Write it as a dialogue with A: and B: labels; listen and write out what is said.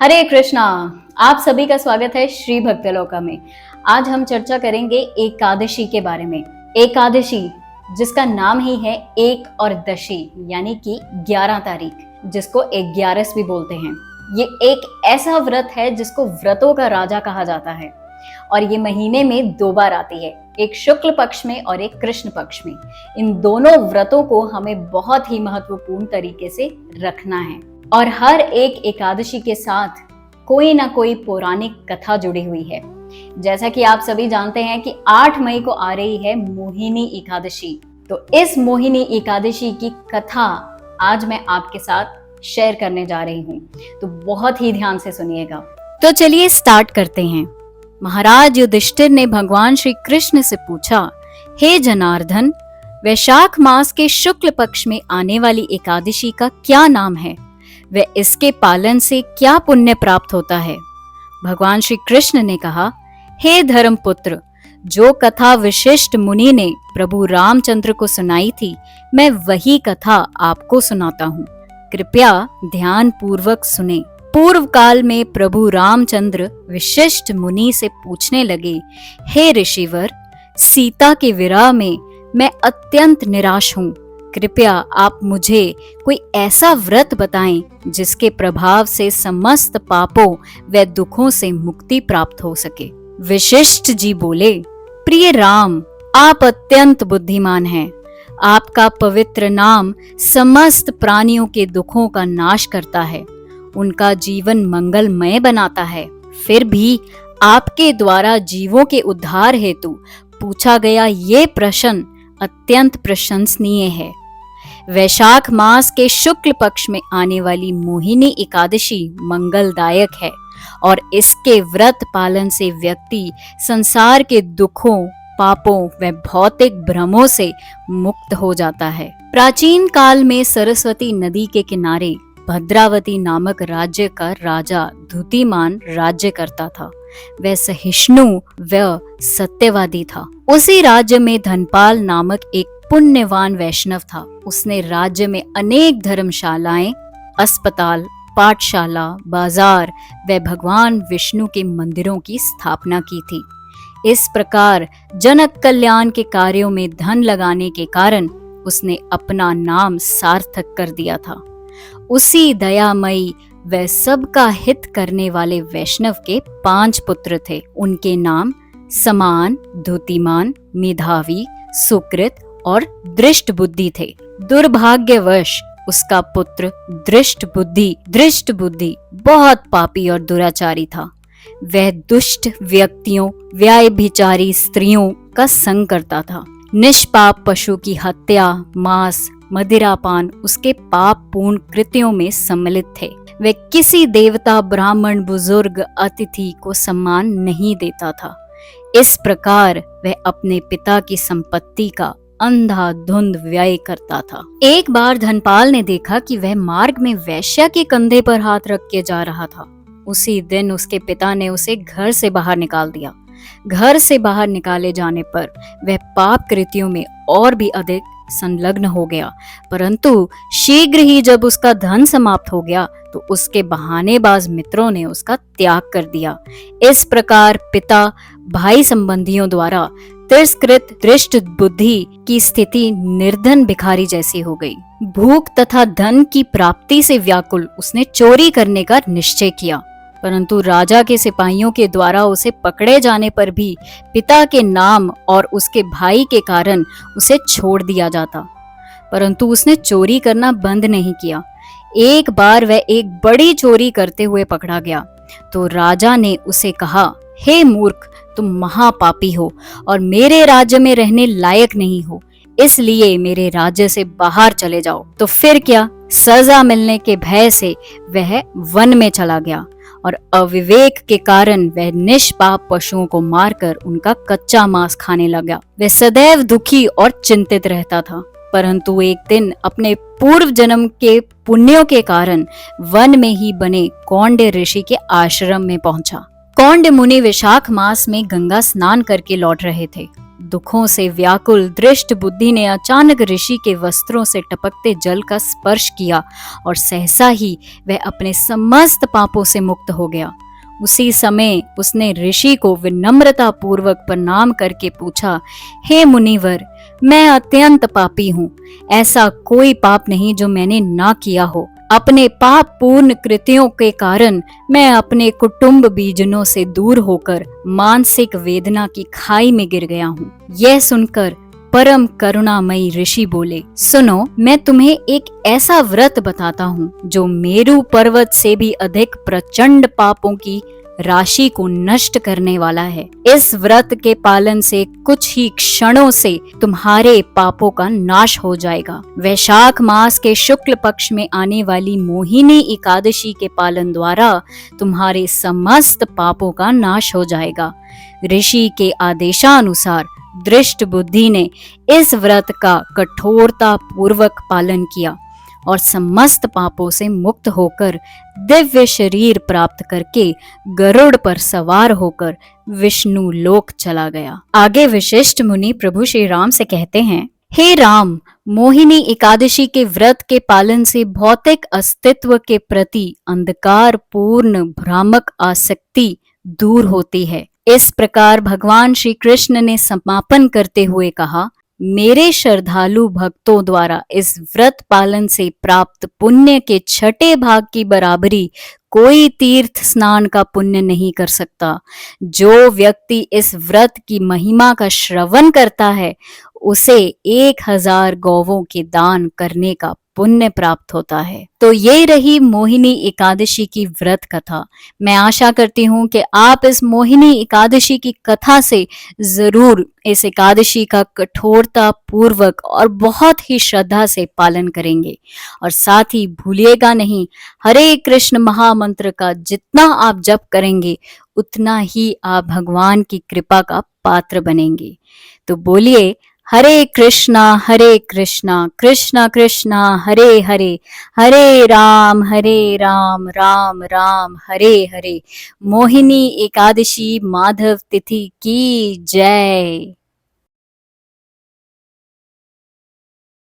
A: हरे कृष्णा। आप सभी का स्वागत है श्री भक्तलोका में। आज हम चर्चा करेंगे एकादशी के बारे में। एकादशी जिसका नाम ही है एक और दशी यानी कि 11 तारीख, जिसको 11 भी बोलते हैं। ये एक ऐसा व्रत है जिसको व्रतों का राजा कहा जाता है और ये महीने में 2 बार आती है, एक शुक्ल पक्ष में और एक कृष्ण पक्ष में। इन दोनों व्रतों को हमें बहुत ही महत्वपूर्ण तरीके से रखना है और हर एक एकादशी के साथ कोई ना कोई पौराणिक कथा जुड़ी हुई है। जैसा कि आप सभी जानते हैं कि 8 मई को आ रही है मोहिनी एकादशी। तो इस मोहिनी एकादशी की कथा आज मैं आपके साथ शेयर करने जा रही हूँ, तो बहुत ही ध्यान से सुनिएगा। तो चलिए स्टार्ट करते हैं। महाराज युधिष्ठिर ने भगवान श्री कृष्ण से पूछा, हे जनार्दन, वैशाख मास के शुक्ल पक्ष में आने वाली एकादशी का क्या नाम है? व इसके पालन से क्या पुण्य प्राप्त होता है? भगवान श्री कृष्ण ने कहा, हे धर्मपुत्र, जो कथा विशिष्ट मुनि ने प्रभु रामचंद्र को सुनाई थी, मैं वही कथा आपको सुनाता हूँ। कृपया ध्यान पूर्वक सुने। पूर्व काल में प्रभु रामचंद्र विशिष्ट मुनि से पूछने लगे, हे ऋषिवर, सीता के विरह में मैं अत्यंत निराश हूँ। कृपया आप मुझे कोई ऐसा व्रत बताएं जिसके प्रभाव से समस्त पापों व दुखों से मुक्ति प्राप्त हो सके। विशिष्ट जी बोले, प्रिय राम, आप अत्यंत बुद्धिमान हैं। आपका पवित्र नाम समस्त प्राणियों के दुखों का नाश करता है, उनका जीवन मंगलमय बनाता है। फिर भी आपके द्वारा जीवों के उद्धार हेतु पूछा गया ये प्रश्न अत्यंत प्रशंसनीय है। वैशाख मास के शुक्ल पक्ष में आने वाली मोहिनी एकादशी मंगलदायक है और इसके व्रत पालन से व्यक्ति संसार के दुखों, पापों व भौतिक भ्रमों से मुक्त हो जाता है। प्राचीन काल में सरस्वती नदी के किनारे भद्रावती नामक राज्य का राजा धूतिमान राज्य करता था। वह सहिष्णु व सत्यवादी था। उसी राज्य में धनपाल नामक एक पुण्यवान वैष्णव था। उसने राज्य में अनेक धर्मशालाएं, अस्पताल, पाठशाला, बाजार व भगवान विष्णु के मंदिरों की स्थापना की थी। इस प्रकार जनक कल्याण के कार्यों में धन लगाने के कारण उसने अपना नाम सार्थक कर दिया था। उसी दयामयी व सबका हित करने वाले वैष्णव के 5 पुत्र थे। उनके नाम समान, धूतिमान, मेधावी, सुकृत और दृष्ट बुद्धि थे। दुर्भाग्यवश उसका पुत्र दृष्ट बुद्धि बहुत पापी और दुराचारी था। वह दुष्ट व्यक्तियों, व्यभिचारी स्त्रियों का संग करता था। निष्पाप पशु की हत्या, मांस, मदिरापान उसके पाप पूर्ण कृत्यों में सम्मिलित थे। वह किसी देवता, ब्राह्मण, बुजुर्ग, अतिथि को सम्मान नहीं देता था। इस प्रकार वह अपने पिता की संपत्ति का अंधाधुंध व्यय करता था। एक बार धनपाल ने देखा कि वह मार्ग में वैश्या के कंधे पर हाथ रख के जा रहा था। उसी दिन उसके पिता ने उसे घर से बाहर निकाल दिया। घर से बाहर निकाले जाने पर वह पाप कृत्यों में और भी अधिक संलग्न हो गया, परंतु शीघ्र ही जब उसका धन समाप्त हो गया तो उसके बहानेबाज मित्रों ने उसका त्याग कर दिया। इस प्रकार पिता, भाई संबंधियों द्वारा तिरस्कृत दृष्ट बुद्धि की स्थिति निर्धन भिखारी जैसी हो गई। भूख तथा धन की प्राप्ति से व्याकुल उसने चोरी करने का निश्चय किया, परंतु राजा के सिपाहियों के द्वारा उसे पकड़े जाने पर भी पिता के नाम और उसके भाई के कारण उसे छोड़ दिया जाता, परंतु उसने चोरी करना बंद नहीं किया। एक बार वह एक बड़ी चोरी करते हुए पकड़ा गया तो राजा ने उसे कहा, हे मूर्ख, तुम महापापी हो और मेरे राज्य में रहने लायक नहीं हो, इसलिए मेरे राज्य से बाहर चले जाओ। तो फिर क्या, सजा मिलने के भय से वह वन में चला गया और अविवेक के कारण वह निष्पाप पशुओं को मारकर उनका कच्चा मांस खाने लगा। वह सदैव दुखी और चिंतित रहता था, परंतु एक दिन अपने पूर्व जन्म के पुण्यों के कारण वन में ही बने कौंड्य ऋषि के आश्रम में पहुंचा। कौंड्य मुनि वैशाख मास में गंगा स्नान करके लौट रहे थे। दुखों से व्याकुल दृष्ट बुद्धि ने अचानक ऋषि के वस्त्रों से टपकते जल का स्पर्श किया और सहसा ही वह अपने समस्त पापों से मुक्त हो गया। उसी समय उसने ऋषि को विनम्रता पूर्वक प्रणाम करके पूछा, हे मुनिवर, मैं अत्यंत पापी हूँ। ऐसा कोई पाप नहीं जो मैंने ना किया हो। अपने पाप पूर्ण कृत्यों के कारण मैं अपने कुटुंब बीजनों से दूर होकर मानसिक वेदना की खाई में गिर गया हूँ। यह सुनकर परम करुणामयी ऋषि बोले, सुनो, मैं तुम्हें एक ऐसा व्रत बताता हूँ जो मेरु पर्वत से भी अधिक प्रचंड पापों की राशि को नष्ट करने वाला है। इस व्रत के पालन से कुछ ही क्षणों से तुम्हारे पापों का नाश हो जाएगा। वैशाख मास के शुक्ल पक्ष में आने वाली मोहिनी एकादशी के पालन द्वारा तुम्हारे समस्त पापों का नाश हो जाएगा। ऋषि के आदेशानुसार दृष्ट बुद्धि ने इस व्रत का कठोरता पूर्वक पालन किया और समस्त पापों से मुक्त होकर दिव्य शरीर प्राप्त करके गरुड़ पर सवार होकर विष्णु लोक चला गया। आगे वशिष्ठ मुनि प्रभु श्री राम से कहते हैं, हे राम, मोहिनी एकादशी के व्रत के पालन से भौतिक अस्तित्व के प्रति अंधकार पूर्ण भ्रामक आसक्ति दूर होती है। इस प्रकार भगवान श्री कृष्ण ने समापन करते हुए कहा, मेरे श्रद्धालु भक्तों द्वारा इस व्रत पालन से प्राप्त पुण्य के छठे भाग की बराबरी कोई तीर्थ स्नान का पुण्य नहीं कर सकता। जो व्यक्ति इस व्रत की महिमा का श्रवण करता है उसे 1000 गौवों के दान करने का पुण्य प्राप्त होता है। तो ये रही मोहिनी एकादशी की व्रत कथा। मैं आशा करती हूँ कि आप इस मोहिनी एकादशी की कथा से जरूर इस एकादशी का कठोरता पूर्वक और बहुत ही श्रद्धा से पालन करेंगे। और साथ ही भूलिएगा नहीं, हरे कृष्ण महामंत्र का जितना आप जप करेंगे उतना ही आप भगवान की कृपा का पात्र बनेंगे। तो बोलिए, हरे कृष्णा कृष्णा कृष्णा हरे हरे, हरे राम राम राम हरे हरे। मोहिनी एकादशी माधव तिथि की जय।